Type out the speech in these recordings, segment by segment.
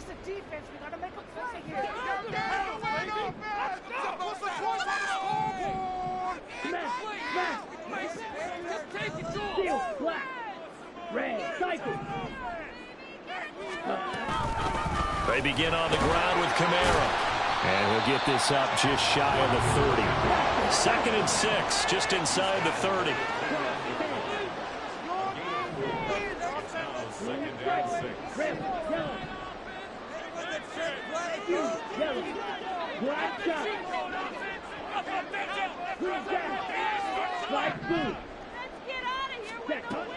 decent defense. We got to make a play here. Steel, black, red, cycle. They begin on the ground with Kamara. And he'll get this up just shy of the 30. 2nd and 6, just inside the 30.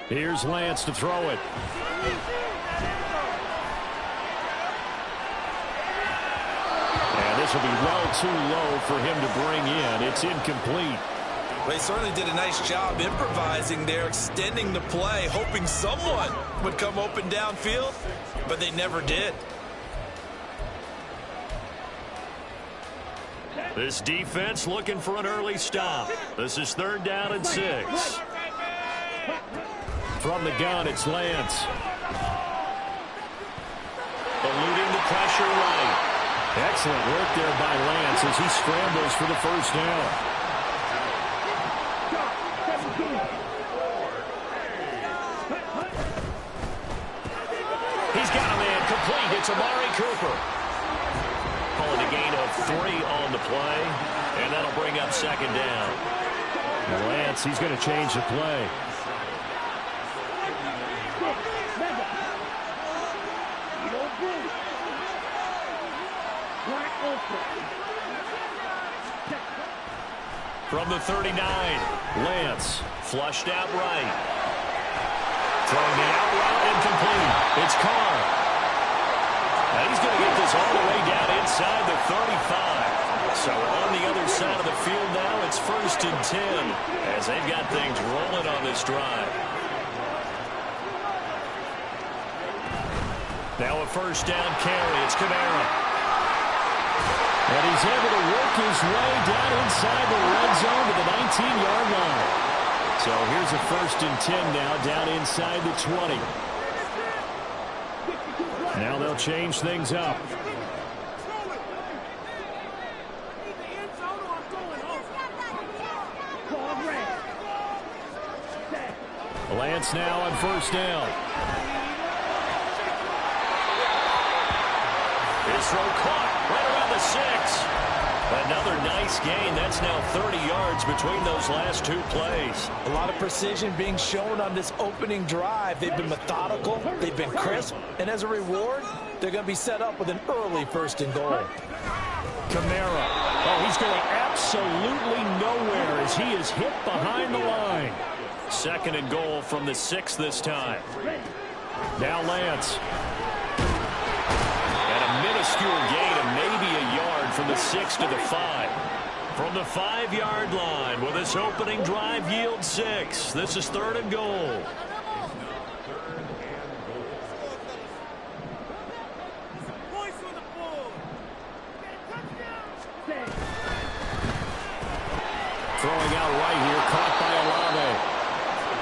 Here's Lance to throw it. And this will be well too low for him to bring in. It's incomplete. They certainly did a nice job improvising there, extending the play, hoping someone would come open downfield, but they never did. This defense looking for an early stop. This is 3rd down and 6. From the gun, it's Lance. Eluding the pressure right. Excellent work there by Lance as he scrambles for the 1st down. He's got a man complete. It's Amari Cooper. Calling a gain of 3 on the play, and that'll bring up 2nd down. And Lance, he's going to change the play. From the 39, Lance flushed out right. Throwing the out route incomplete. It's Carr. And he's going to get this all the way down inside the 35. So on the other side of the field now, it's 1st and 10 as they've got things rolling on this drive. Now a 1st down carry. It's Kamara. And he's able to work his way down inside the red zone to the 19-yard line. So here's a 1st and 10 now down inside the 20. Now they'll change things up. Lance now on 1st down. His throw caught right around the 6. Another nice gain. That's now 30 yards between those last 2 plays. A lot of precision being shown on this opening drive. They've been methodical. They've been crisp. And as a reward, they're going to be set up with an early 1st and goal. Kamara. Oh, he's going absolutely nowhere as he is hit behind the line. 2nd and goal from the 6 this time. Now Lance. Minuscule gain of maybe a yard from the 6 to the 5. From the 5-yard line, will this opening drive yield 6? This is 3rd and goal. Throwing out right here, caught by Olave.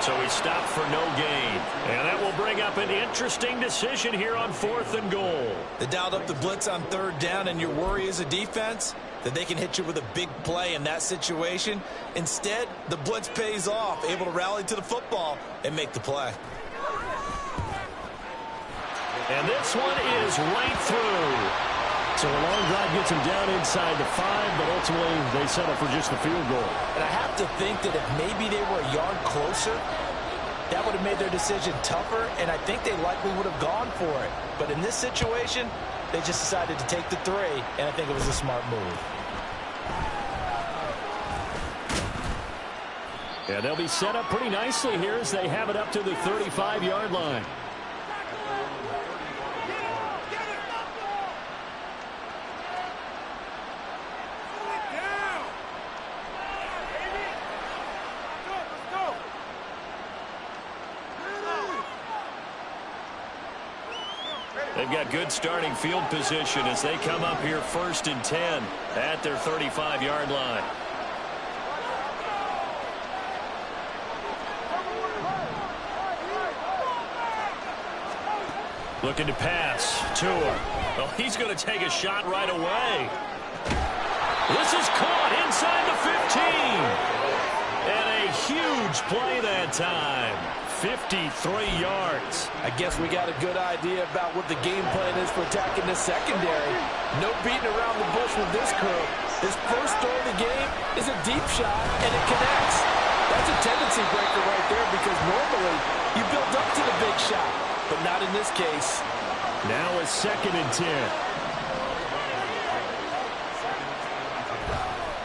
So he stopped for no gain. And that will bring up an interesting decision here on 4th and goal. They dialed up the blitz on 3rd down, and your worry as a defense that they can hit you with a big play in that situation. Instead, the blitz pays off, able to rally to the football and make the play. And this one is right through. So a long drive gets him down inside the 5, but ultimately they settle for just the field goal. And I have to think that if maybe they were a yard closer, that would have made their decision tougher, and I think they likely would have gone for it. But in this situation, they just decided to take the 3, and I think it was a smart move. Yeah, they'll be set up pretty nicely here as they have it up to the 35-yard line. They've got good starting field position as they come up here 1st and 10 at their 35-yard line. Looking to pass. Tua. Well, he's going to take a shot right away. This is caught inside the 15. And a huge play that time. 53 yards. I guess we got a good idea about what the game plan is for attacking the secondary. No beating around the bush with this crew. His first throw of the game is a deep shot, and it connects. That's a tendency breaker right there because normally you build up to the big shot, but not in this case. Now a 2nd and 10.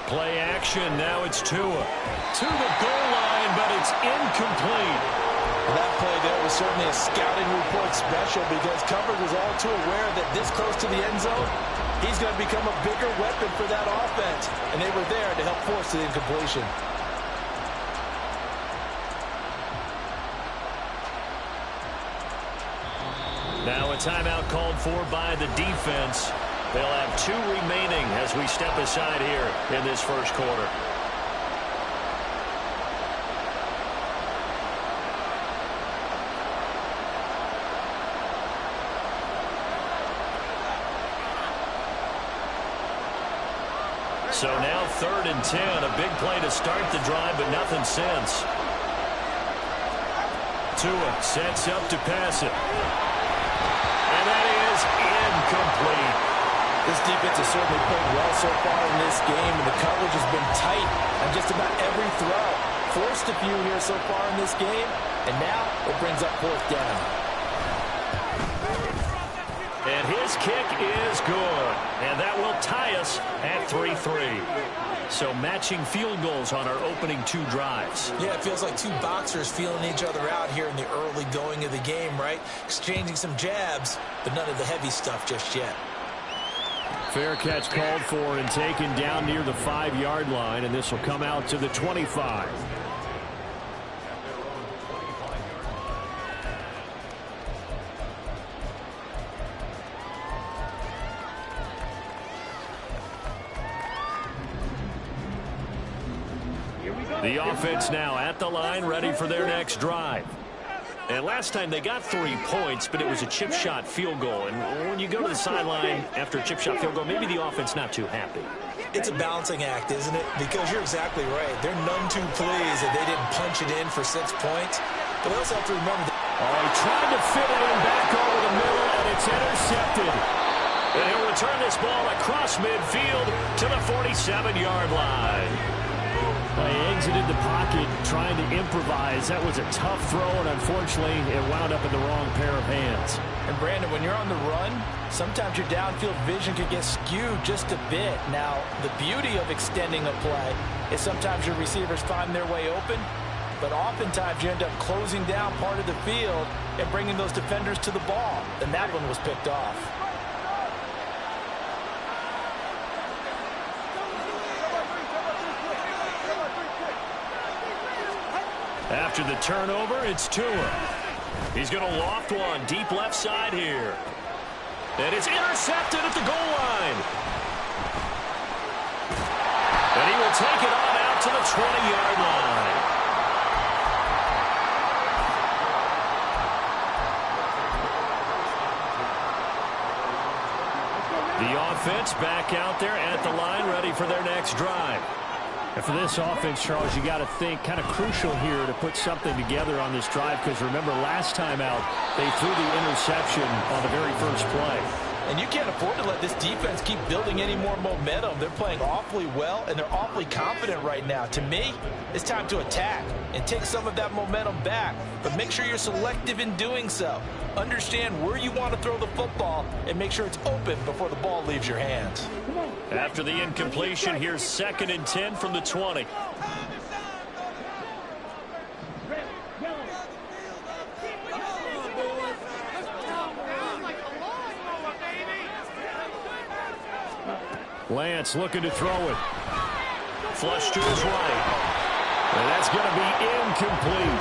Play action. Now it's Tua. To the goal line, but it's incomplete. That play there was certainly a scouting report special because coverage was all too aware that this close to the end zone, he's going to become a bigger weapon for that offense. And they were there to help force the incompletion. Now a timeout called for by the defense. They'll have 2 remaining as we step aside here in this first quarter. So now 3rd and 10, a big play to start the drive, but nothing since. Tua sets up to pass it. And that is incomplete. This defense has certainly played well so far in this game, and the coverage has been tight on just about every throw. Forced a few here so far in this game, and now it brings up 4th down. And his kick is good. And that will tie us at 3-3. So matching field goals on our opening 2 drives. Yeah, it feels like 2 boxers feeling each other out here in the early going of the game, right? Exchanging some jabs, but none of the heavy stuff just yet. Fair catch called for and taken down near the 5-yard line, and this will come out to the 25. The offense now at the line, ready for their next drive. And last time they got 3 points, but it was a chip shot field goal. And when you go to the sideline after a chip shot field goal, maybe the offense not too happy. It's a balancing act, isn't it? Because you're exactly right. They're none too pleased that they didn't punch it in for 6 points. But they also have to remember that. Oh, he tried to fit it in back over the middle, and it's intercepted. And he'll return this ball across midfield to the 47-yard line. He exited the pocket trying to improvise. That was a tough throw, and unfortunately, it wound up in the wrong pair of hands. And, Brandon, when you're on the run, sometimes your downfield vision could get skewed just a bit. Now, the beauty of extending a play is sometimes your receivers find their way open, but oftentimes you end up closing down part of the field and bringing those defenders to the ball. And that one was picked off. After the turnover, it's Tua. He's going to loft one deep left side here. And it's intercepted at the goal line. And he will take it on out to the 20-yard line. The offense back out there at the line, ready for their next drive. And for this offense, Charles, you got to think kind of crucial here to put something together on this drive, because remember last time out they threw the interception on the very first play. And you can't afford to let this defense keep building any more momentum. They're playing awfully well, and they're awfully confident right now. To me, it's time to attack and take some of that momentum back. But make sure you're selective in doing so. Understand where you want to throw the football and make sure it's open before the ball leaves your hands. After the incompletion, here's 2nd and 10 from the 20. Lance looking to throw it. Flush to his right. And that's going to be incomplete.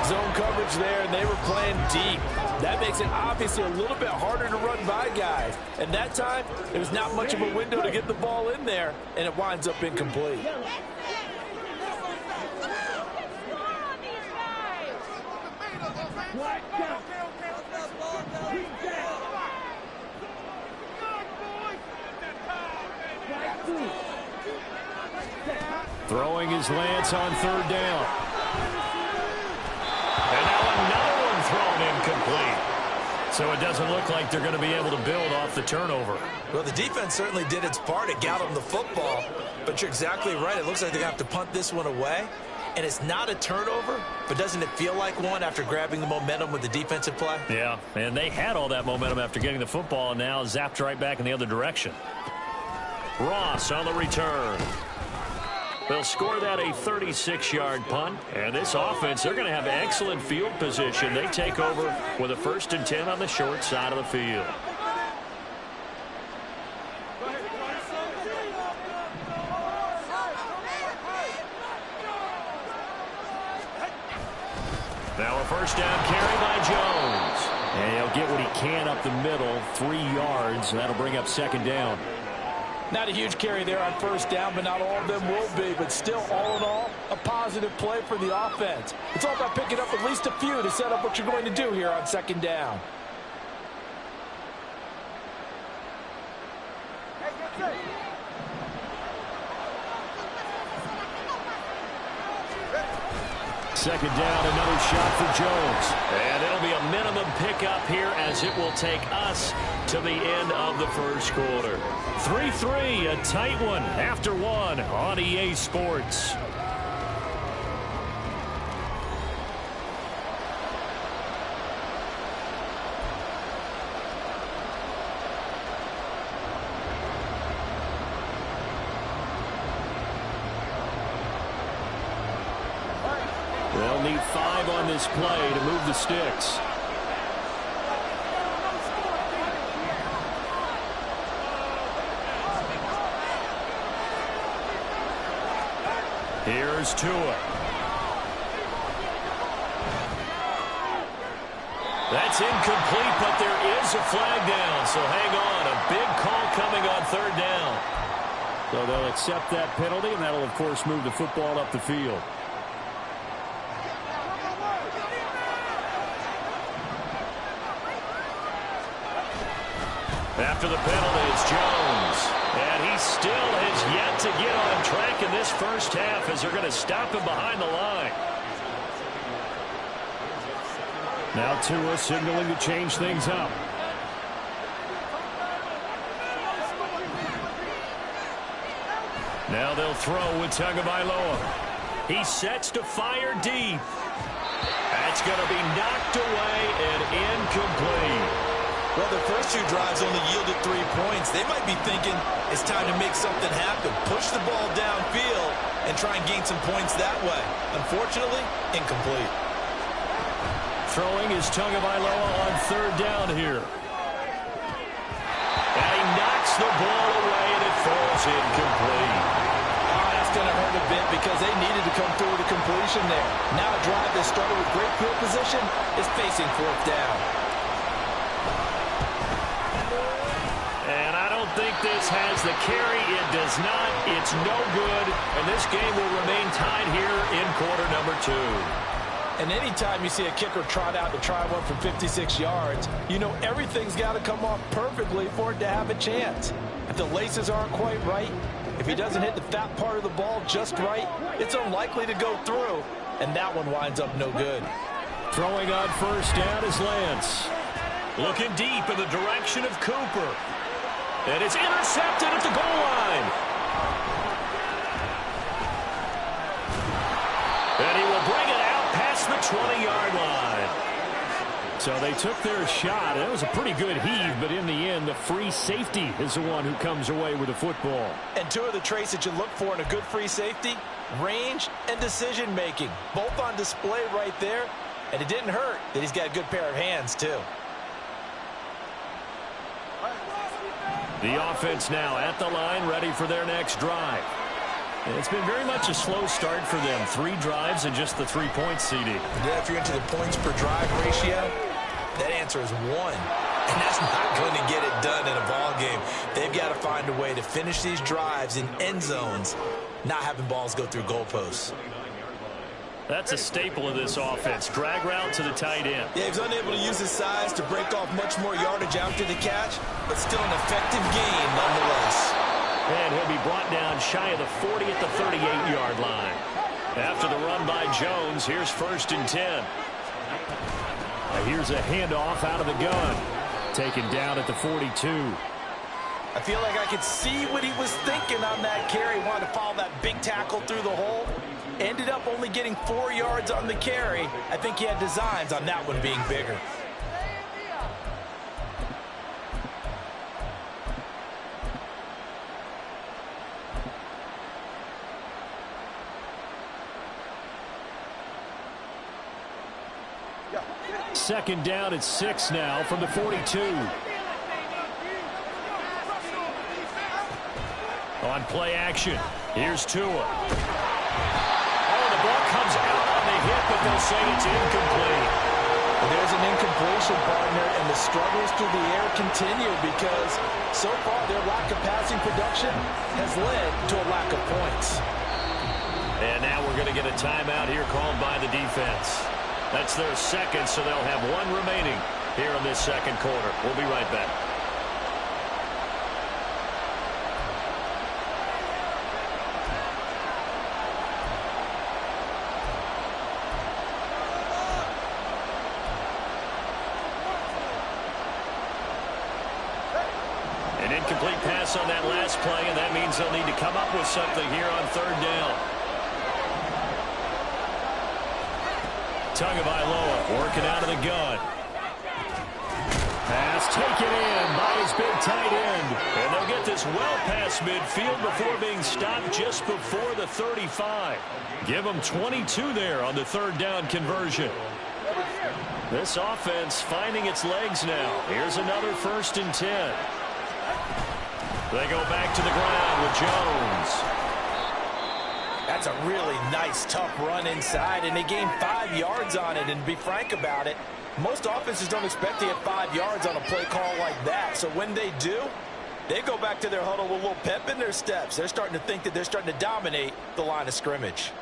Zone coverage there, and they were playing deep. That makes it obviously a little bit harder to run by guys. And that time, there was not much of a window to get the ball in there, and it winds up incomplete. Throwing his Lance on third down. And now another one thrown incomplete. So it doesn't look like they're going to be able to build off the turnover. Well, the defense certainly did its part. It got them the football. But you're exactly right. It looks like they're going to have to punt this one away. And it's not a turnover, but doesn't it feel like one after grabbing the momentum with the defensive play? Yeah, and they had all that momentum after getting the football, and now zapped right back in the other direction. Ross on the return. They'll score that a 36-yard punt. And this offense, they're going to have excellent field position. They take over with a 1st and 10 on the short side of the field. Now a 1st down carry by Jones. And he'll get what he can up the middle, 3 yards. That'll bring up 2nd down. Not a huge carry there on 1st down, but not all of them will be. But still, all in all, a positive play for the offense. It's all about picking up at least a few to set up what you're going to do here on 2nd down. Second down, another shot for Jones. And it'll be a minimum pickup here as it will take us to the end of the 1st quarter. 3-3, a tight one after 1 on EA Sports. They'll need 5 on this play to move the sticks. Here's Tua. That's incomplete, but there is a flag down, so hang on. A big call coming on 3rd down. So they'll accept that penalty, and that'll, of course, move the football up the field. After the penalty, it's Jones. And he still has yet to get on track in this 1st half as they're going to stop him behind the line. Now Tua signaling to change things up. Now they'll throw with Tagovailoa. He sets to fire deep. That's going to be knocked away and incomplete. Well, the first 2 drives only yielded 3 points. They might be thinking it's time to make something happen. Push the ball downfield and try and gain some points that way. Unfortunately, incomplete. Throwing is Tagovailoa on 3rd down here. And he knocks the ball away, and it falls incomplete. Oh, that's going to hurt a bit because they needed to come through with a completion there. Now a drive that started with great field position is facing 4th down. I think this has the carry. It does not. It's no good. And this game will remain tied here in quarter number 2. And anytime you see a kicker trot out to try one from 56 yards, you know everything's got to come off perfectly for it to have a chance. If the laces aren't quite right, if he doesn't hit the fat part of the ball just right, it's unlikely to go through. And that one winds up no good. Throwing on 1st down is Lance. Looking deep in the direction of Cooper. And it's intercepted at the goal line. And he will bring it out past the 20-yard line. So they took their shot. It was a pretty good heave, but in the end, the free safety is the one who comes away with the football. And 2 of the traits that you look for in a good free safety, range and decision-making. Both on display right there. And it didn't hurt that he's got a good pair of hands, too. The offense now at the line, ready for their next drive. And it's been very much a slow start for them. 3 drives and just the 3 points, CD. Yeah, if you're into the points per drive ratio, that answer is 1. And that's not going to get it done in a ball game. They've got to find a way to finish these drives in end zones, not having balls go through goalposts. That's a staple of this offense. Drag route to the tight end. Yeah, he's unable to use his size to break off much more yardage after the catch, but still an effective gain nonetheless. And he'll be brought down shy of the 40 at the 38-yard line. After the run by Jones, here's 1st and 10. Here's a handoff out of the gun. Taken down at the 42. I feel like I could see what he was thinking on that carry. Wanted to follow that big tackle through the hole. Ended up only getting 4 yards on the carry. I think he had designs on that one being bigger. Second down at 6 now from the 42. On play action, here's Tua. Oh, the ball comes out on the hit, but they'll say it's incomplete. There's an incompletion, partner, and the struggles through the air continue because so far their lack of passing production has led to a lack of points. And now we're going to get a timeout here called by the defense. That's their second, so they'll have 1 remaining here in this second quarter. We'll be right back. An incomplete pass on that last play, and that means they'll need to come up with something here on 3rd down. Tagovailoa working out of the gun. Pass taken in by his big tight end. And they'll get this well past midfield before being stopped just before the 35. Give them 22 there on the 3rd down conversion. This offense finding its legs now. Here's another 1st and 10. They go back to the ground with Jones. That's a really nice, tough run inside, and they gained 5 yards on it. And to be frank about it, most offenses don't expect to get 5 yards on a play call like that. So when they do, they go back to their huddle with a little pep in their steps. They're starting to think that they're starting to dominate the line of scrimmage.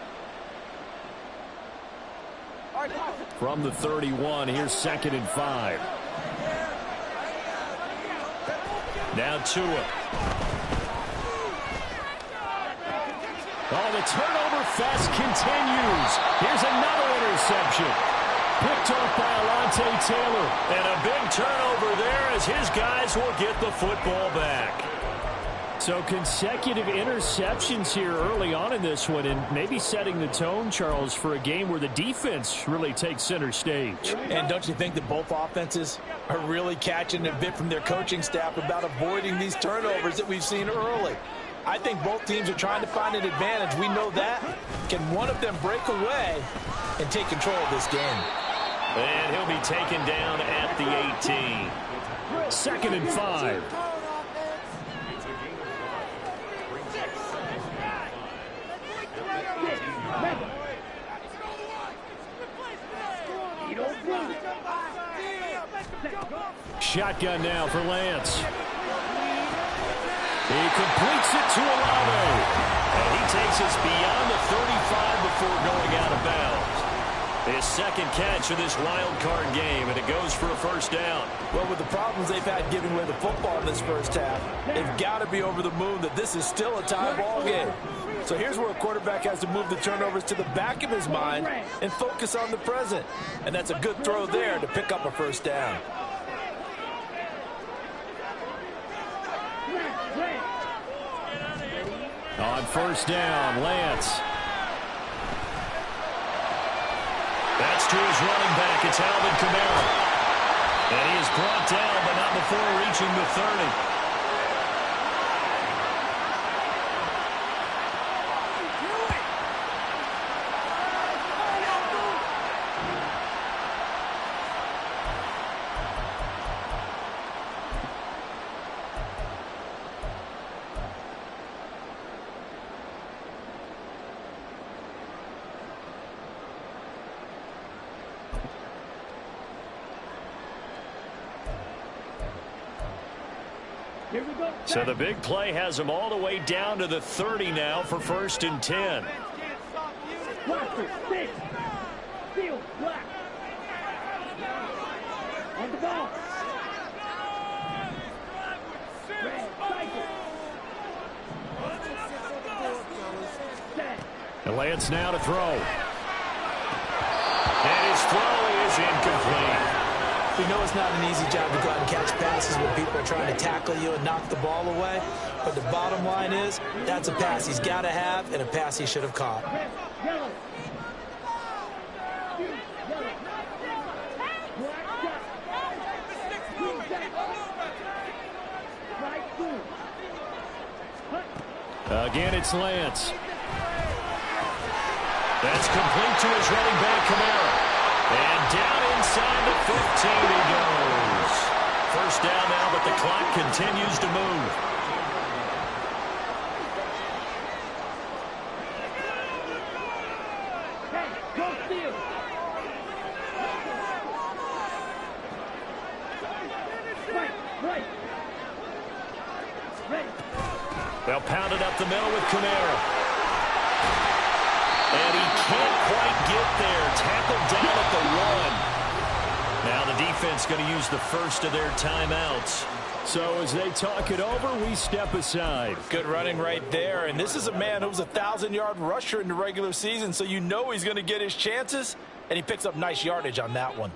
From the 31, here's 2nd and 5. Now Tua. Oh, the turnover fest continues. Here's another interception. Picked off by Alontae Taylor. And a big turnover there as his guys will get the football back. So consecutive interceptions here early on in this one, and maybe setting the tone, Charles, for a game where the defense really takes center stage. And don't you think that both offenses are really catching a bit from their coaching staff about avoiding these turnovers that we've seen early? I think both teams are trying to find an advantage. We know that. Can one of them break away and take control of this game? And he'll be taken down at the 18. 2nd and 5. Shotgun now for Lance. He completes it to Olave. And he takes us beyond the 35 before going out of bounds. His 2nd catch of this wild card game, and it goes for a 1st down. Well, with the problems they've had giving away the football in this first half, they've got to be over the moon that this is still a tie ball game. So here's where a quarterback has to move the turnovers to the back of his mind and focus on the present. And that's a good throw there to pick up a 1st down. On 1st down, Lance. That's to his running back. It's Alvin Kamara. And he is brought down, but not before reaching the 30. So the big play has them all the way down to the 30 now for 1st and 10. On the ball. Lance now to throw. And his throw is incomplete. We know it's not an easy job to go out and catch passes when people are trying to tackle you and knock the ball away. But the bottom line is, that's a pass he's got to have and a pass he should have caught. Again, it's Lance. That's complete to his running back, Kamara. And down inside the 15 he goes. First down now, but the clock continues to move. They'll pound it up the middle with Kamara. And he can't quite get there. Tackled down at the 1. Now the defense going to use the first of their timeouts. So as they talk it over, we step aside. Good running right there. And this is a man who was a 1,000-yard rusher in the regular season, so you know he's going to get his chances. And he picks up nice yardage on that one.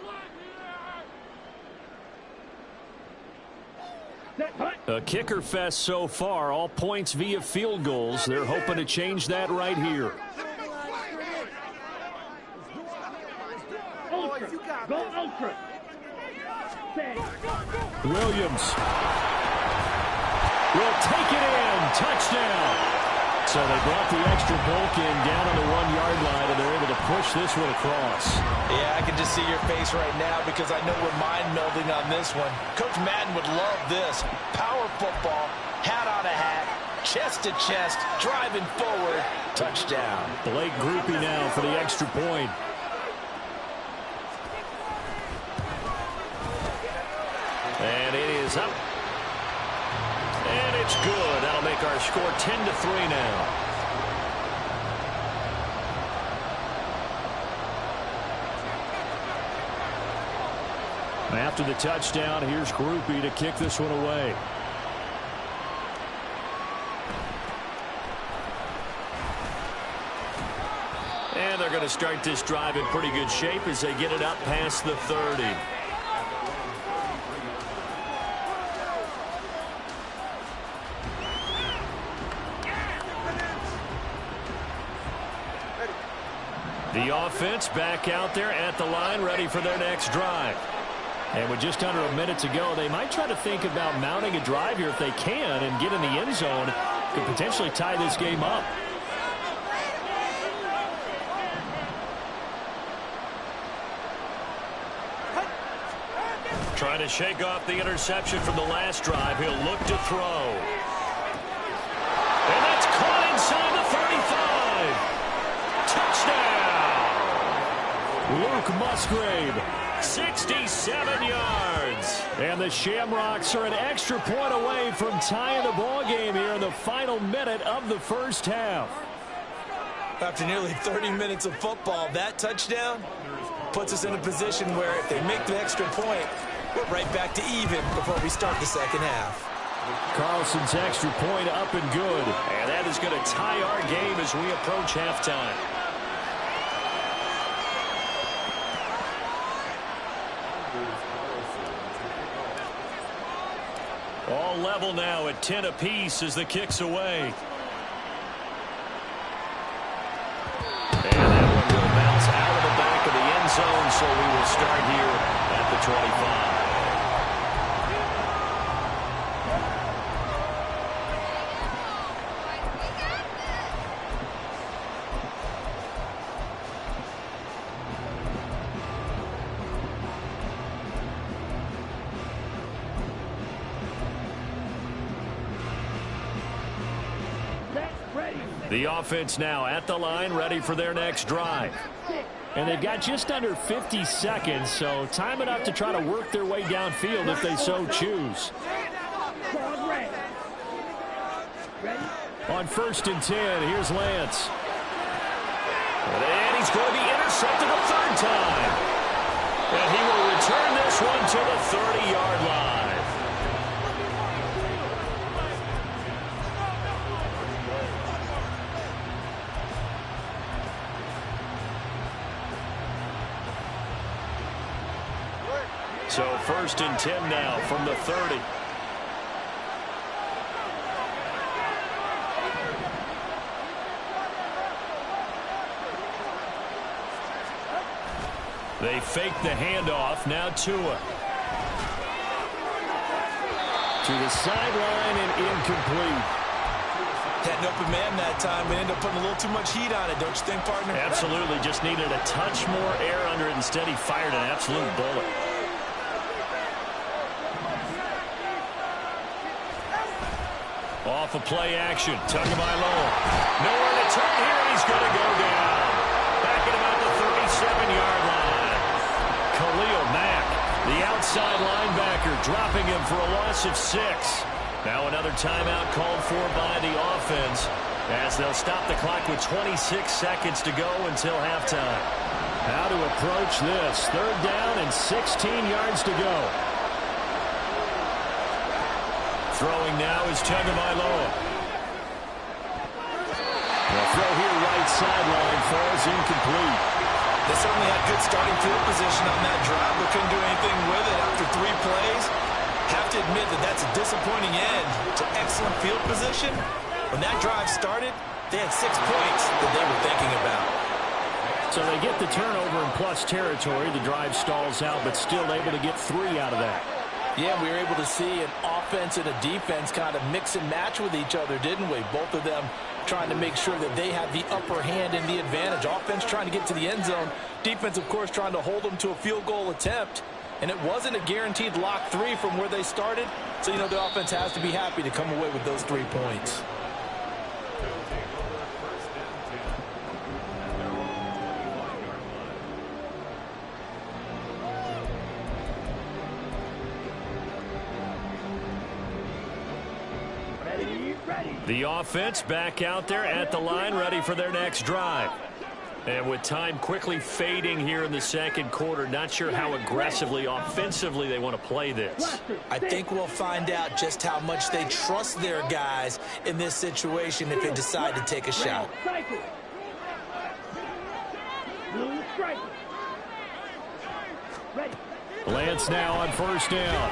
A kicker fest so far, all points via field goals. They're hoping to change that right here. Williams will take it in. Touchdown. So they brought the extra bulk in down on the 1-yard line, and they're able to push this one across. Yeah, I can just see your face right now because I know we're mind-melding on this one. Coach Madden would love this. Power football, hat on a hat, chest to chest, driving forward, touchdown. Blake Grupe now for the extra point. And it is up. And it's good. That'll make our score 10-3 now. After the touchdown, here's Grupe to kick this one away. And they're going to start this drive in pretty good shape as they get it up past the 30. The offense back out there at the line, ready for their next drive. And with just under a minute to go, they might try to think about mounting a drive here if they can and get in the end zone. Could potentially tie this game up. Trying to shake off the interception from the last drive. He'll look to throw. And that's caught inside the 35. Touchdown! Luke Musgrave. 67 yards. And the Shamrocks are an extra point away from tying the ball game here in the final minute of the first half. After nearly 30 minutes of football, that touchdown puts us in a position where if they make the extra point, we're right back to even before we start the second half. Carlson's extra point up and good. And that is going to tie our game as we approach halftime. All level now at 10 apiece as the kick's away. And that one will bounce out of the back of the end zone, so we will start here at the 25. The offense now at the line, ready for their next drive. And they've got just under 50 seconds, so time enough to try to work their way downfield if they so choose. On 1st and 10, here's Lance. And he's going to be intercepted a third time. And he will return this one to the 30-yard line. So 1st and 10 now from the 30. They fake the handoff. Now Tua. To the sideline and incomplete. Had an open man that time and ended up putting a little too much heat on it, don't you think, partner? Absolutely. Just needed a touch more air under it. Instead, he fired an absolute bullet. Off of play action. Tagovailoa. Nowhere to turn here, and he's going to go down. Back at about the 37-yard line. Khalil Mack, the outside linebacker, dropping him for a loss of 6. Now another timeout called for by the offense as they'll stop the clock with 26 seconds to go until halftime. How to approach this. 3rd down and 16 yards to go. Throwing now is Tagovailoa. The throw here right sideline falls incomplete. They certainly had good starting field position on that drive, but couldn't do anything with it after 3 plays. Have to admit that that's a disappointing end to excellent field position. When that drive started, they had 6 points that they were thinking about. So they get the turnover in plus territory. The drive stalls out, but still able to get 3 out of that. Yeah, we were able to see an offense and a defense kind of mix and match with each other, didn't we? Both of them trying to make sure that they had the upper hand and the advantage. Offense trying to get to the end zone. Defense, of course, trying to hold them to a field goal attempt. And it wasn't a guaranteed lock 3 from where they started. So, you know, the offense has to be happy to come away with those 3 points. The offense back out there at the line, ready for their next drive. And with time quickly fading here in the 2nd quarter, not sure how aggressively, offensively they want to play this. I think we'll find out just how much they trust their guys in this situation if they decide to take a shot. Lance now on 1st down.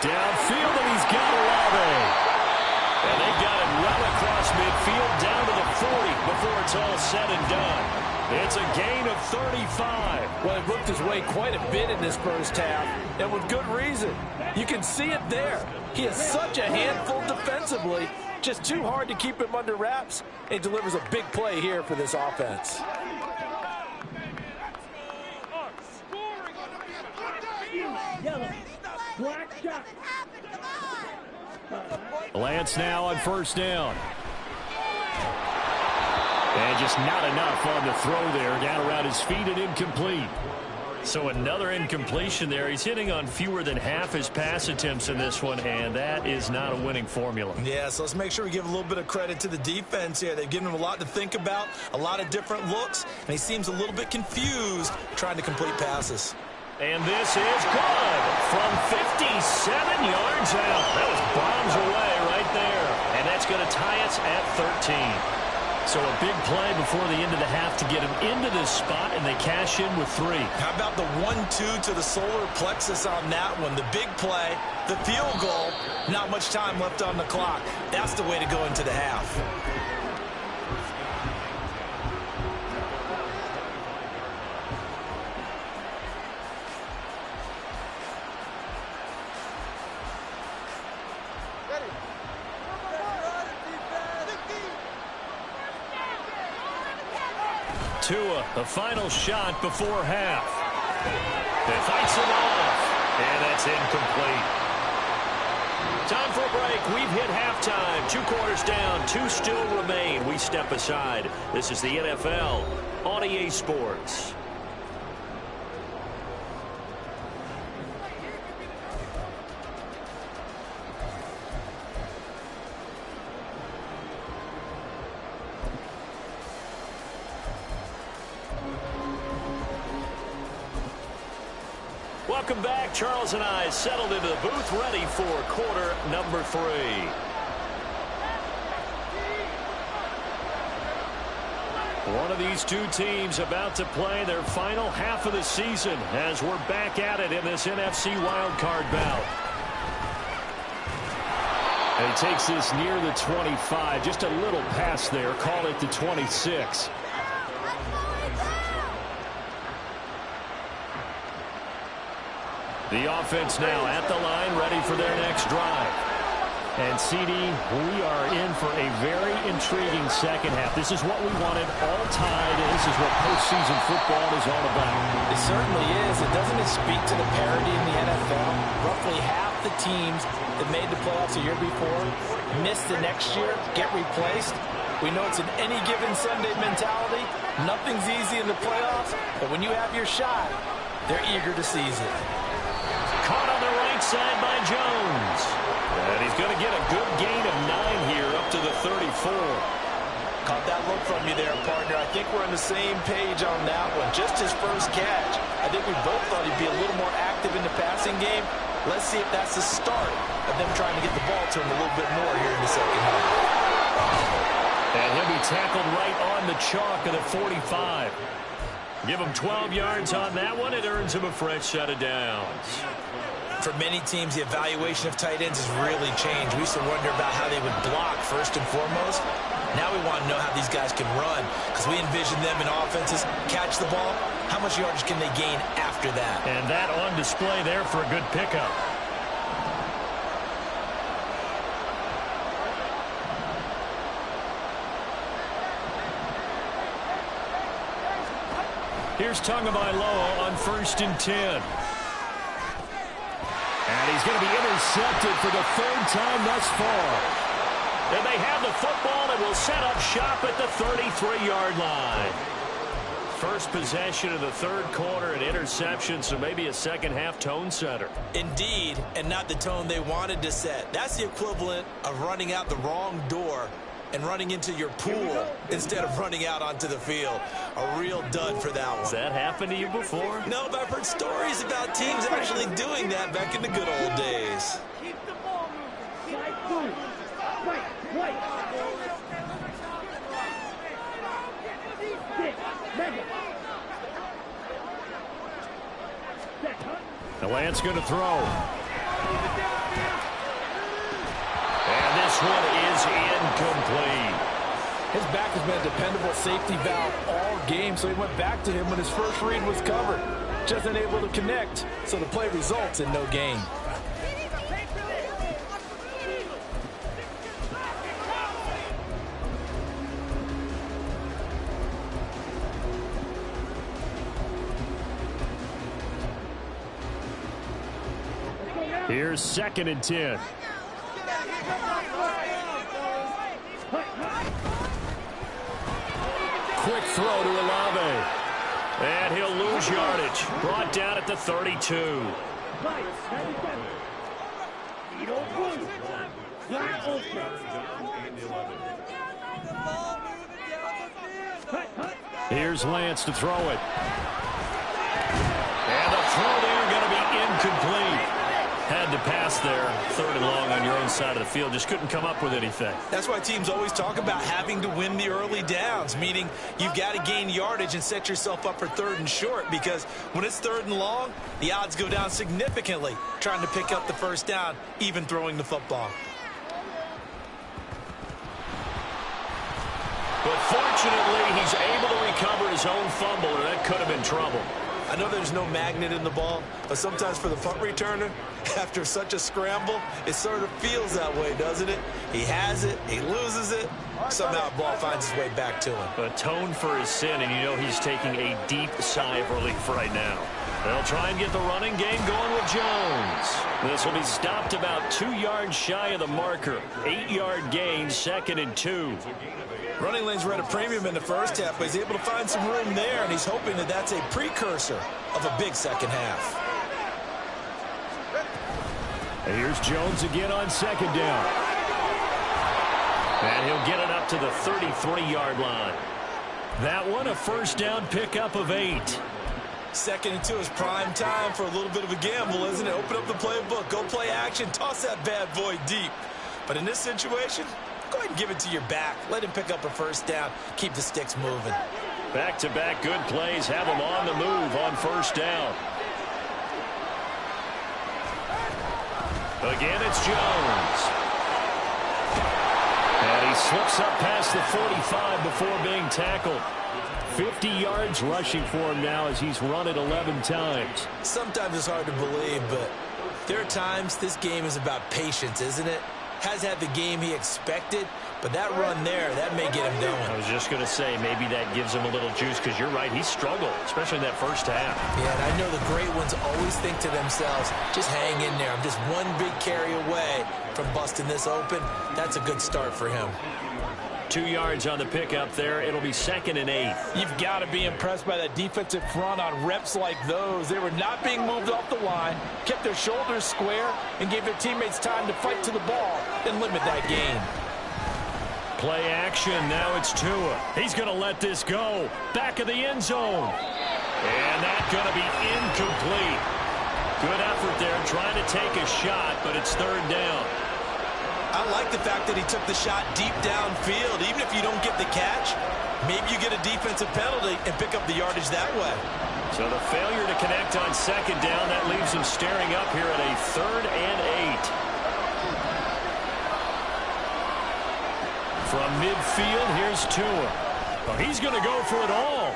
Downfield, and he's got Olave. And they got it well across midfield down to the 40 before it's all said and done. It's a gain of 35. Well, it worked his way quite a bit in this first half, and with good reason. You can see it there. He is such a handful defensively, just too hard to keep him under wraps, and delivers a big play here for this offense. Lance now on 1st down. And just not enough on the throw there. Down around his feet and incomplete. So another incompletion there. He's hitting on fewer than half his pass attempts in this one, and that is not a winning formula. Yeah, so let's make sure we give a little bit of credit to the defense here. They've given him a lot to think about, a lot of different looks, and he seems a little bit confused trying to complete passes. And this is good from 57 yards out. That was bombs away right there. And that's going to tie us at 13. So a big play before the end of the half to get him into this spot, and they cash in with 3. How about the 1-2 to the solar plexus on that one? The big play, the field goal, not much time left on the clock. That's the way to go into the half. Tua, the final shot before half. They fights it off, and that's incomplete. Time for a break. We've hit halftime. 2 quarters down, 2 still remain. We step aside. This is the NFL on EA Sports. Welcome back. Charles and I settled into the booth, ready for quarter number 3. One of these two teams about to play their final half of the season as we're back at it in this NFC wildcard bout. And he takes this near the 25, just a little past there, call it the 26. The offense now at the line, ready for their next drive. And, CD, we are in for a very intriguing second half. This is what we wanted, all tied, and this is what postseason football is all about. It certainly is. And doesn't it speak to the parity in the NFL? Roughly half the teams that made the playoffs a year before miss the next year, get replaced. We know it's an any given Sunday mentality. Nothing's easy in the playoffs, but when you have your shot, they're eager to seize it. Caught on the right side by Jones. And he's going to get a good gain of 9 here up to the 34. Caught that look from you there, partner. I think we're on the same page on that one. Just his first catch. I think we both thought he'd be a little more active in the passing game. Let's see if that's the start of them trying to get the ball to him a little bit more here in the second half. And he'll be tackled right on the chalk of the 45. Give him 12 yards on that one. It earns him a fresh set of downs. For many teams, the evaluation of tight ends has really changed. We used to wonder about how they would block first and foremost. Now we want to know how these guys can run because we envision them in offenses catch the ball. How much yardage can they gain after that? And that on display there for a good pickup. Here's Tagovailoa on 1st and 10. And he's going to be intercepted for the 3rd time thus far. And they have the football and will set up shop at the 33-yard line. First possession of the 3rd quarter, an interception, so maybe a second-half tone setter. Indeed, and not the tone they wanted to set. That's the equivalent of running out the wrong door and running into your pool instead of running out onto the field. A real dud for that one. Has that happened to you before? No, but I've heard stories about teams actually doing that back in the good old days. Keep the ball moving. Side move. Right. The Lance going to throw. And this one is incomplete. His back has been a dependable safety valve all game, so he went back to him when his first read was covered. Just unable to connect, so the play results in no gain. Here's 2nd and 10. Quick throw to Olave. And he'll lose yardage. Brought down at the 32. Here's Lance to throw it. And the throw there going to be incomplete. Had to pass there, 3rd and long on your own side of the field. Just couldn't come up with anything. That's why teams always talk about having to win the early downs, meaning you've got to gain yardage and set yourself up for 3rd and short, because when it's 3rd and long, the odds go down significantly trying to pick up the first down, even throwing the football. But fortunately, he's able to recover his own fumble, or that could have been trouble. I know there's no magnet in the ball, but sometimes for the punt returner, after such a scramble, it sort of feels that way, doesn't it? He has it, he loses it, somehow the ball finds its way back to him. Atoned for his sin, and you know he's taking a deep sigh of relief right now. They'll try and get the running game going with Jones. This will be stopped about 2 yards shy of the marker. 8-yard gain, 2nd and 2. Running lanes were at a premium in the first half, but he's able to find some room there, and he's hoping that that's a precursor of a big second half. And here's Jones again on 2nd down. And he'll get it up to the 33-yard line. That one a first down pickup of 8. 2nd and 2 is prime time for a little bit of a gamble, isn't it? Open up the playbook, go play action, toss that bad boy deep. But in this situation, go ahead and give it to your back. Let him pick up a first down. Keep the sticks moving. Back-to-back good plays have him on the move on first down. Again, it's Jones. And he slips up past the 45 before being tackled. 50 yards rushing for him now as he's run it 11 times. Sometimes it's hard to believe, but there are times this game is about patience, isn't it? Has had the game he expected, but that run there, that may get him going. I was just going to say, maybe that gives him a little juice, because you're right, he struggled, especially in that first half. Yeah, and I know the great ones always think to themselves, just hang in there. I'm just one big carry away from busting this open. That's a good start for him. 2 yards on the pickup there. It'll be 2nd and 8. You've got to be impressed by that defensive front on reps like those. They were not being moved off the line, kept their shoulders square, and gave their teammates time to fight to the ball and limit that gain. Play action. Now it's Tua. He's going to let this go. Back of the end zone. And that's going to be incomplete. Good effort there trying to take a shot, but it's 3rd down. I like the fact that he took the shot deep downfield. Even if you don't get the catch, maybe you get a defensive penalty and pick up the yardage that way. So the failure to connect on 2nd down, that leaves him staring up here at a 3rd and 8. From midfield, here's Tua. Oh, he's going to go for it all.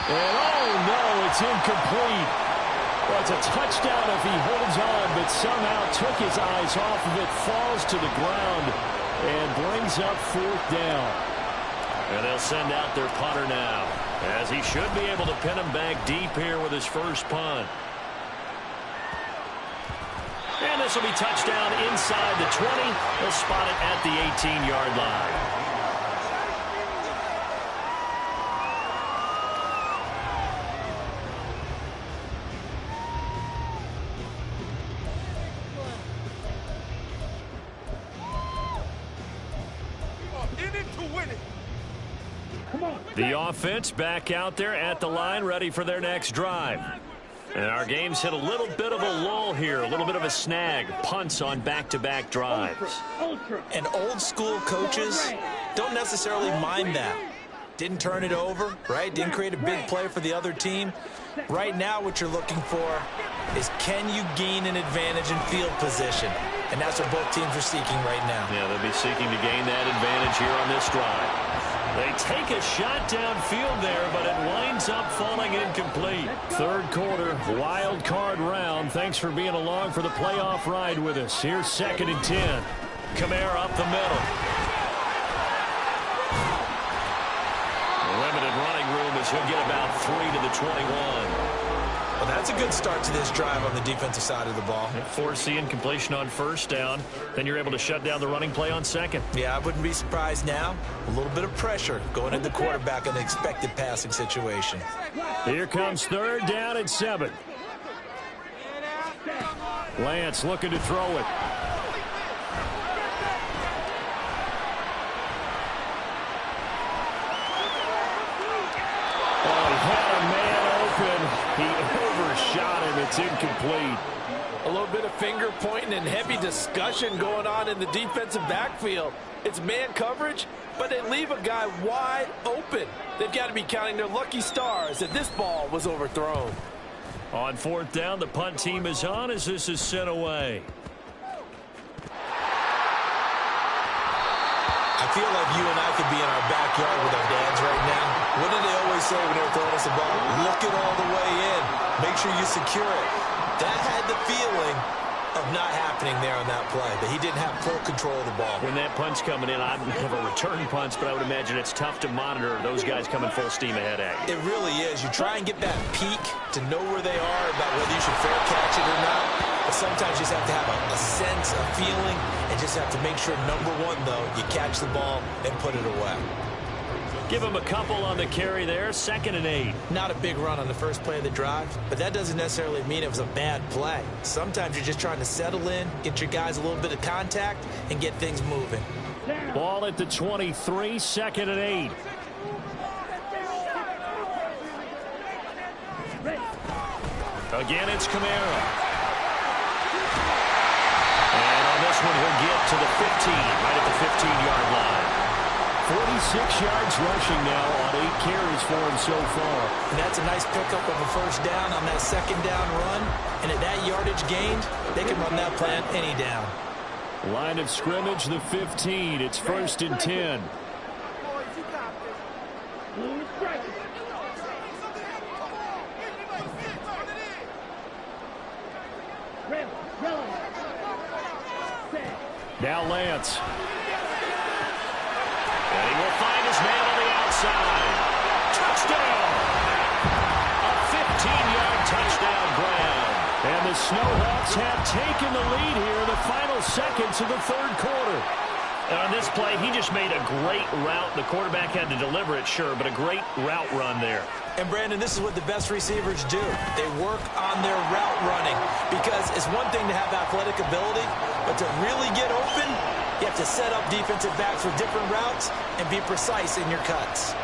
And oh no, it's incomplete. Well, it's a touchdown if he holds on, but somehow took his eyes off of it, falls to the ground, and brings up 4th down. And they'll send out their punter now, as he should be able to pin him back deep here with his first punt. And this will be touchdown inside the 20. They'll spot it at the 18-yard line. The offense back out there at the line, ready for their next drive. And our game's hit a little bit of a lull here, a little bit of a snag. Punts on back-to-back drives. And old-school coaches don't necessarily mind that. Didn't turn it over, right? Didn't create a big play for the other team. Right now what you're looking for is, can you gain an advantage in field position? And that's what both teams are seeking right now. Yeah, they'll be seeking to gain that advantage here on this drive. They take a shot downfield there, but it winds up falling incomplete. 3rd quarter, wild card round. Thanks for being along for the playoff ride with us. Here's 2nd and 10. Kamara up the middle. Limited running room as he'll get about 3 to the 21. Well, that's a good start to this drive on the defensive side of the ball. Force the incompletion on 1st down. Then you're able to shut down the running play on 2nd. Yeah, I wouldn't be surprised now. A little bit of pressure going into the quarterback in an expected passing situation. Here comes 3rd down and 7. Lance looking to throw it. He overshot him. It's incomplete. A little bit of finger pointing and heavy discussion going on in the defensive backfield. It's man coverage, but they leave a guy wide open. They've got to be counting their lucky stars that this ball was overthrown. On 4th down, the punt team is on as this is sent away. I feel like you and I could be in our backyard with our dads right now. What do they always say when they're throwing us a ball? Look it all the way in. Make sure you secure it. That had the feeling of not happening there on that play, that he didn't have full control of the ball. When that punt's coming in, I never return punts, but I would imagine it's tough to monitor those guys coming full steam ahead at you. It really is. You try and get that peek to know where they are, about whether you should fair catch it or not. But sometimes you just have to have a sense, a feeling, and just have to make sure, number one, though, you catch the ball and put it away. Give him a couple on the carry there. 2nd and 8. Not a big run on the first play of the drive, but that doesn't necessarily mean it was a bad play. Sometimes you're just trying to settle in, get your guys a little bit of contact, and get things moving. Ball at the 23, 2nd and 8. Again, it's Kamara. And on this one, he'll get to the 15, right at the 15-yard line. 46 yards rushing now on 8 carries for him so far. And that's a nice pickup of a first down on that second down run. And at that yardage gained, they can run that play on any down. Line of scrimmage, the 15. It's 1st and 10. Now Lance. And he will find his man on the outside. Touchdown! A 15-yard touchdown grab. And the Snowhawks have taken the lead here in the final seconds of the 3rd quarter. And on this play, he just made a great route. The quarterback had to deliver it, sure, but a great route run there. And, Brandon, this is what the best receivers do. They work on their route running because it's one thing to have athletic ability, but to really get open, you have to set up defensive backs with different routes and be precise in your cuts.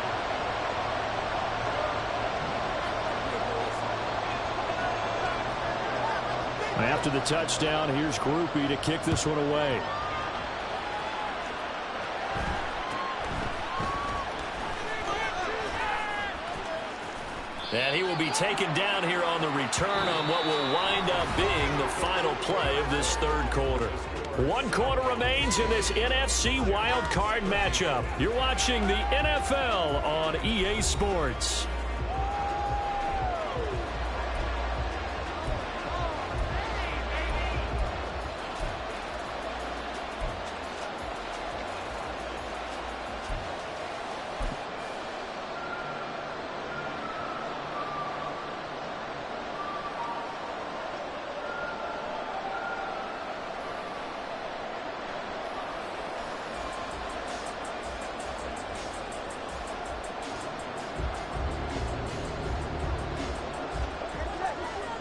After the touchdown, here's Grupe to kick this one away. And he will be taken down here on the return on what will wind up being the final play of this 3rd quarter. 1 quarter remains in this NFC wildcard matchup. You're watching the NFL on EA Sports.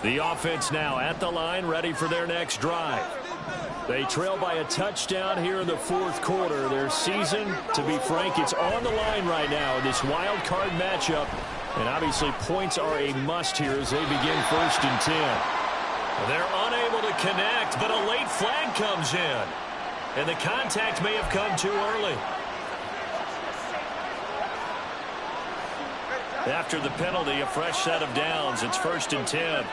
The offense now at the line, ready for their next drive. They trail by a touchdown here in the 4th quarter. Their season, to be frank, it's on the line right now in this wild card matchup. And obviously points are a must here as they begin 1st and 10. They're unable to connect, but a late flag comes in. And the contact may have come too early. After the penalty, a fresh set of downs. It's 1st and 10.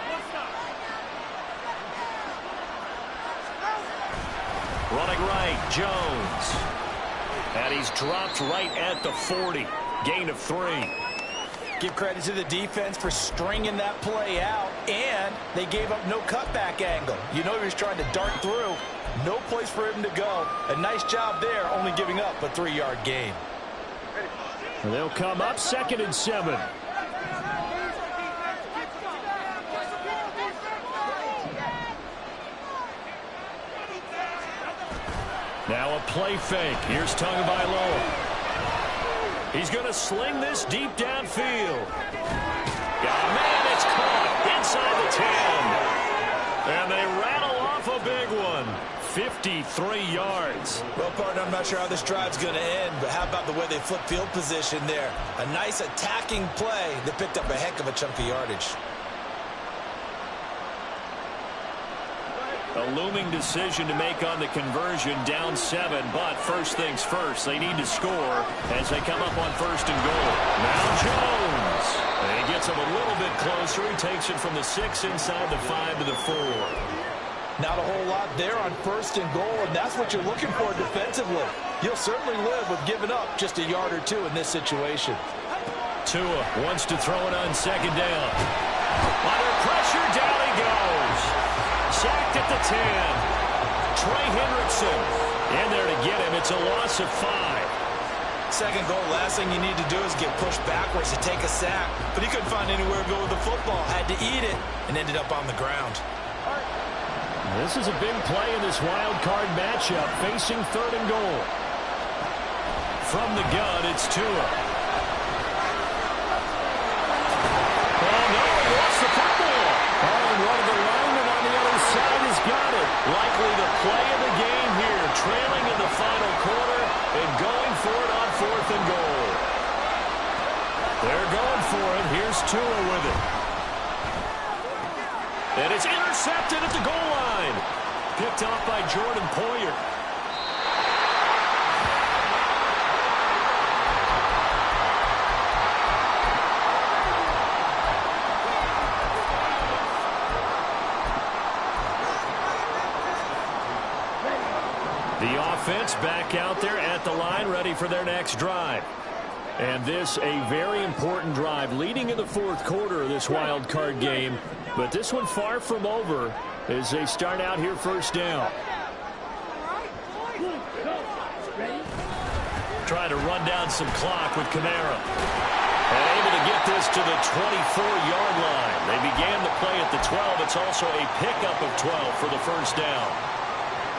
Running right, Jones. And he's dropped right at the 40. Gain of 3. Give credit to the defense for stringing that play out, and they gave up no cutback angle. You know he was trying to dart through. No place for him to go. A nice job there, only giving up a 3-yard gain. They'll come up 2nd and 7. Now a play fake. Here's Tagovailoa. He's going to sling this deep downfield. Oh, man, it's caught inside the 10. And they rattle off a big one. 53 yards. Well, partner, I'm not sure how this drive's going to end, but how about the way they flip field position there? A nice attacking play that picked up a heck of a chunk of yardage. A looming decision to make on the conversion, down 7, but first things first, they need to score as they come up on 1st and goal. Now Jones. And he gets him a little bit closer. He takes it from the 6 inside the 5 to the 4. Not a whole lot there on 1st and goal, and that's what you're looking for defensively. You'll certainly live with giving up just a yard or 2 in this situation. Tua wants to throw it on 2nd down. Under pressure, down he goes. Sacked at the 10. Trey Hendrickson in there to get him. It's a loss of 5. 2nd goal, last thing you need to do is get pushed backwards to take a sack. But he couldn't find anywhere to go with the football. Had to eat it and ended up on the ground. This is a big play in this wild card matchup, facing 3rd and goal. From the gun, it's Tua. Oh, no, he lost the football. Oh, and one of the linemen on the other side has got it. Likely the play of the game here, trailing in the final quarter and going for it on 4th and goal. They're going for it. Here's Tua with it. And it's intercepted at the goal line. Picked off by Jordan Poyer. The offense back out there at the line, ready for their next drive. And this a very important drive leading in the fourth quarter of this wild card game. But this one far from over as they start out here first down. Trying to run down some clock with Kamara. And able to get this to the 24-yard line. They began the play at the 12. It's also a pickup of 12 for the first down.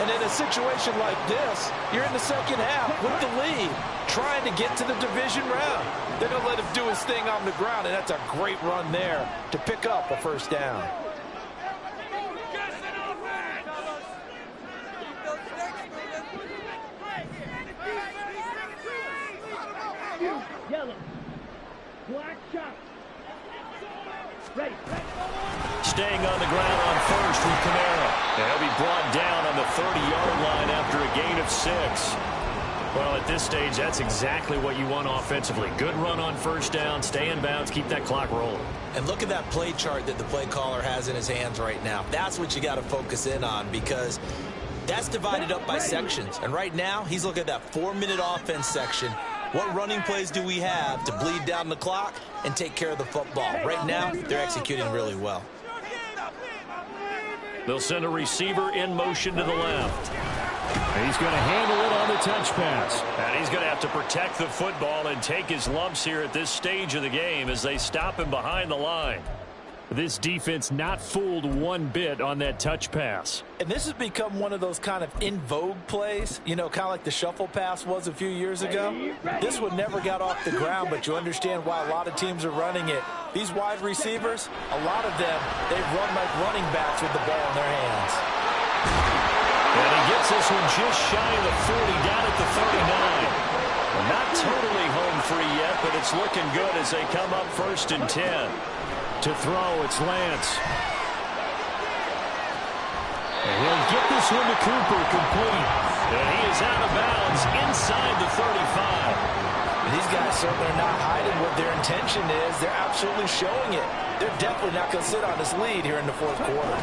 And in a situation like this, you're in the second half with the lead, trying to get to the division round. They're going to let him do his thing on the ground, and that's a great run there to pick up a first down. Yellow. Black shot. Ready. Staying on the ground on first with Kamara. And he'll be brought down on the 30-yard line after a gain of 6. Well, at this stage, that's exactly what you want offensively. Good run on first down, stay in bounds, keep that clock rolling. And look at that play chart that the play caller has in his hands right now. That's what you got to focus in on, because that's divided up by sections. And right now, he's looking at that 4-minute offense section. What running plays do we have to bleed down the clock and take care of the football? Right now, they're executing really well. They'll send a receiver in motion to the left. And he's going to handle it on the touch pass. And he's going to have to protect the football and take his lumps here at this stage of the game as they stop him behind the line. This defense not fooled one bit on that touch pass. And this has become one of those kind of in vogue plays, you know, kind of like the shuffle pass was a few years ago. This one never got off the ground, but you understand why a lot of teams are running it. These wide receivers, a lot of them, they run like running backs with the ball in their hands. And he gets this one just shy of the 40, down at the 39. Well, not totally home free yet, but it's looking good as they come up 1st and 10. To throw, it's Lance. And he'll get this one to Cooper, complete. And he is out of bounds inside the 35. These guys certainly are not hiding what their intention is. They're absolutely showing it. They're definitely not going to sit on this lead here in the fourth quarter.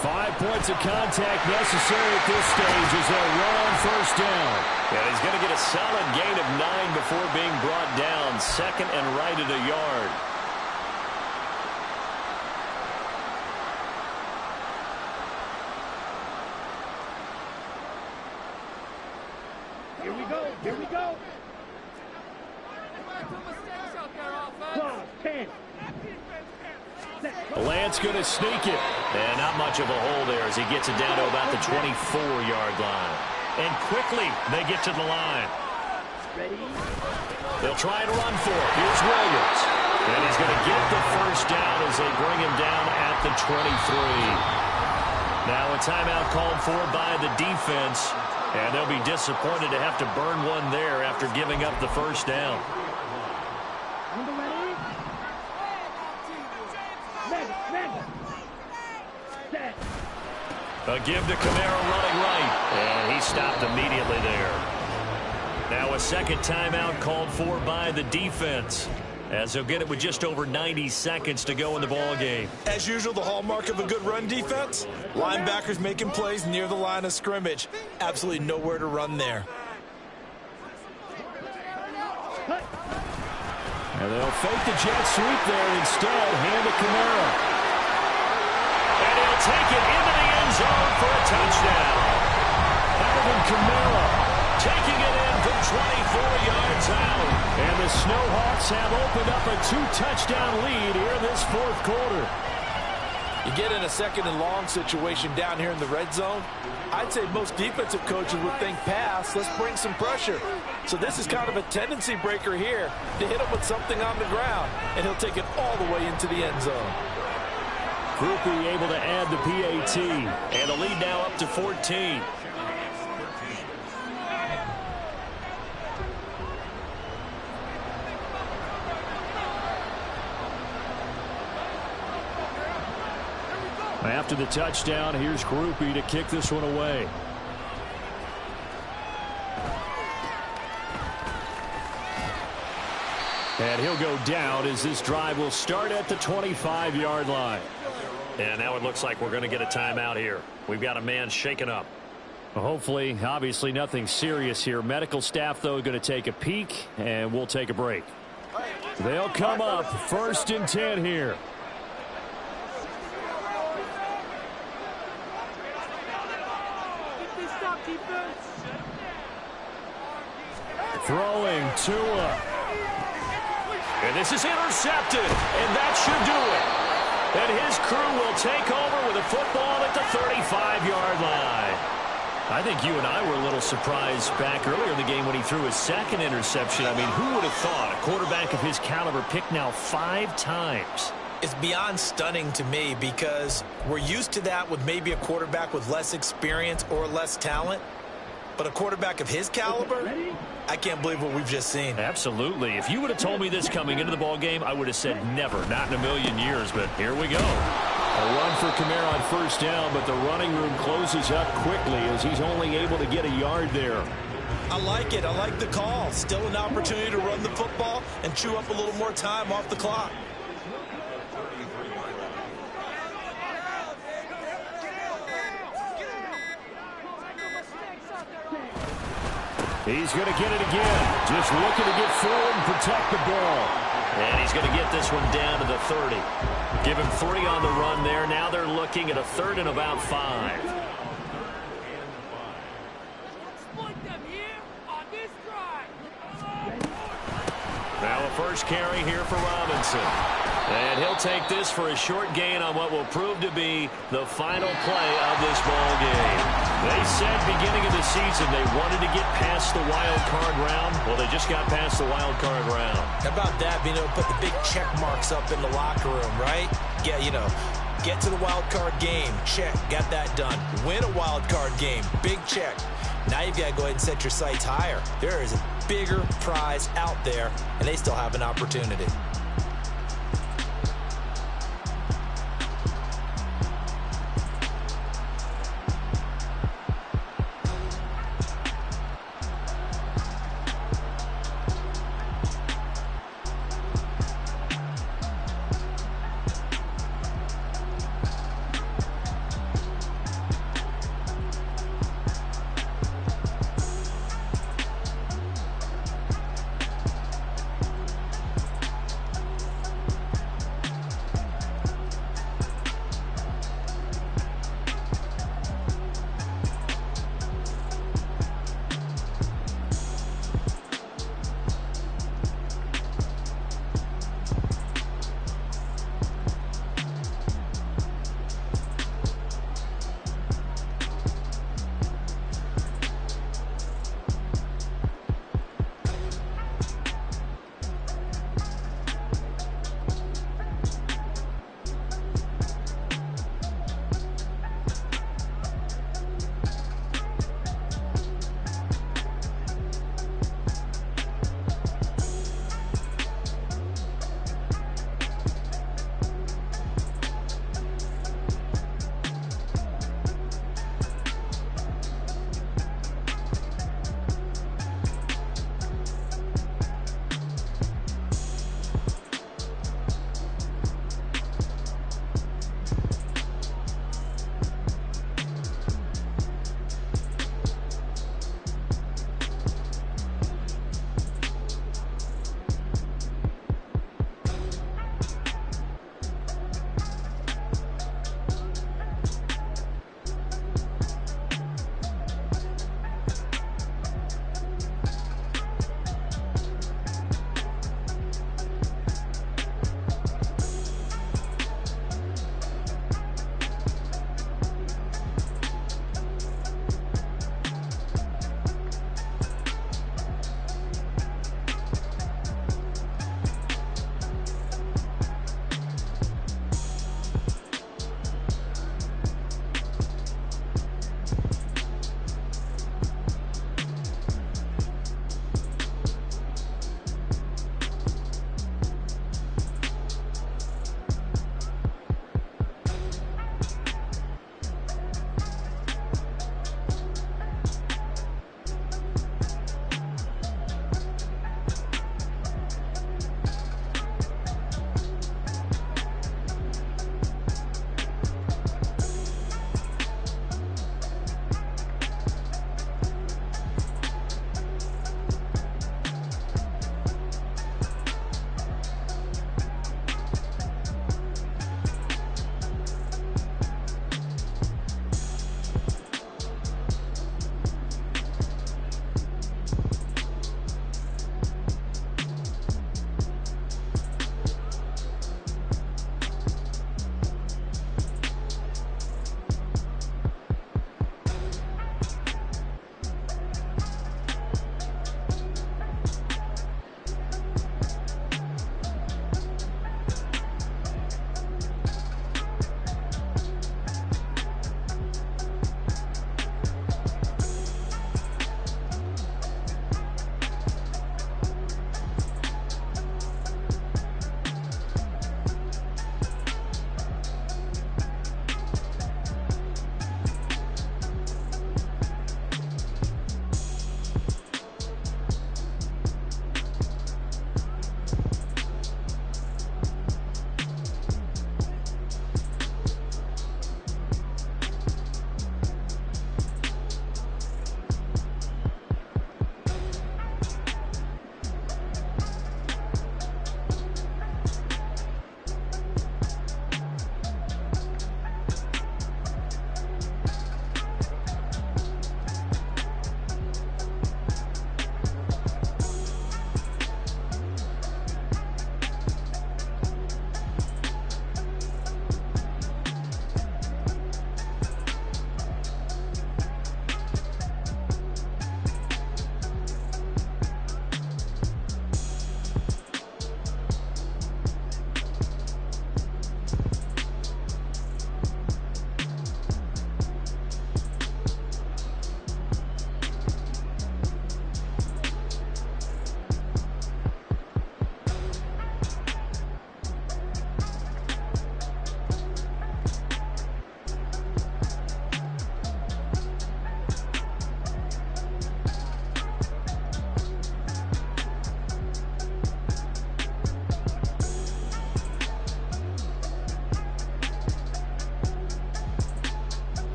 5 points of contact necessary at this stage as they'll run on first down. And he's going to get a solid gain of 9 before being brought down. 2nd and right at a yard. Here we go. Here we go. 10. Lance going to sneak it. And not much of a hole there as he gets it down to about the 24-yard line. And quickly they get to the line. Ready. They'll try and run for it. Here's Williams. And he's going to get the first down as they bring him down at the 23. Now a timeout called for by the defense. And they'll be disappointed to have to burn one there after giving up the first down. A give to Kamara running right. And he stopped immediately there. Now a second timeout called for by the defense, as they'll get it with just over 90 seconds to go in the ball game. As usual, the hallmark of a good run defense, linebackers making plays near the line of scrimmage. Absolutely nowhere to run there. And they'll fake the jet sweep there and instead hand to Kamara. And he'll take it into the end zone for a touchdown. Alvin Kamara taking it in from 24 yards out. And the Snowhawks have opened up a 2-touchdown lead here in this fourth quarter. You get in a 2nd and long situation down here in the red zone, I'd say most defensive coaches would think pass, let's bring some pressure. So this is kind of a tendency breaker here to hit him with something on the ground, and he'll take it all the way into the end zone. Grupe able to add the PAT, and the lead now up to 14. After the touchdown, here's Grupe to kick this one away. And he'll go down as this drive will start at the 25-yard line. And now it looks like we're going to get a timeout here. We've got a man shaken up. Hopefully, obviously nothing serious here. Medical staff, though, going to take a peek, and we'll take a break. They'll come up 1st and 10 here. Throwing Tua. And this is intercepted, and that should do it. And his crew will take over with a football at the 35-yard line. I think you and I were a little surprised back earlier in the game when he threw his 2nd interception. I mean, who would have thought a quarterback of his caliber picked now 5 times? It's beyond stunning to me because we're used to that with maybe a quarterback with less experience or less talent. But a quarterback of his caliber, I can't believe what we've just seen. Absolutely. If you would have told me this coming into the ball game, I would have said never, not in a million years. But here we go. A run for Kamara on 1st down, but the running room closes up quickly as he's only able to get a yard there. I like it. I like the call. Still an opportunity to run the football and chew up a little more time off the clock. He's going to get it again. Just looking to get forward and protect the ball. And he's going to get this one down to the 30. Give him 3 on the run there. Now they're looking at a 3rd and about 5. Now a first carry here for Robinson. And he'll take this for a short gain on what will prove to be the final play of this ball game. They said beginning of the season they wanted to get past the wild card round. Well, they just got past the wild card round. How about that, being able to put the big check marks up in the locker room, right? Yeah, you know, get to the wild card game, check, got that done. Win a wild card game, big check. Now you've got to go ahead and set your sights higher. There is a bigger prize out there, and they still have an opportunity.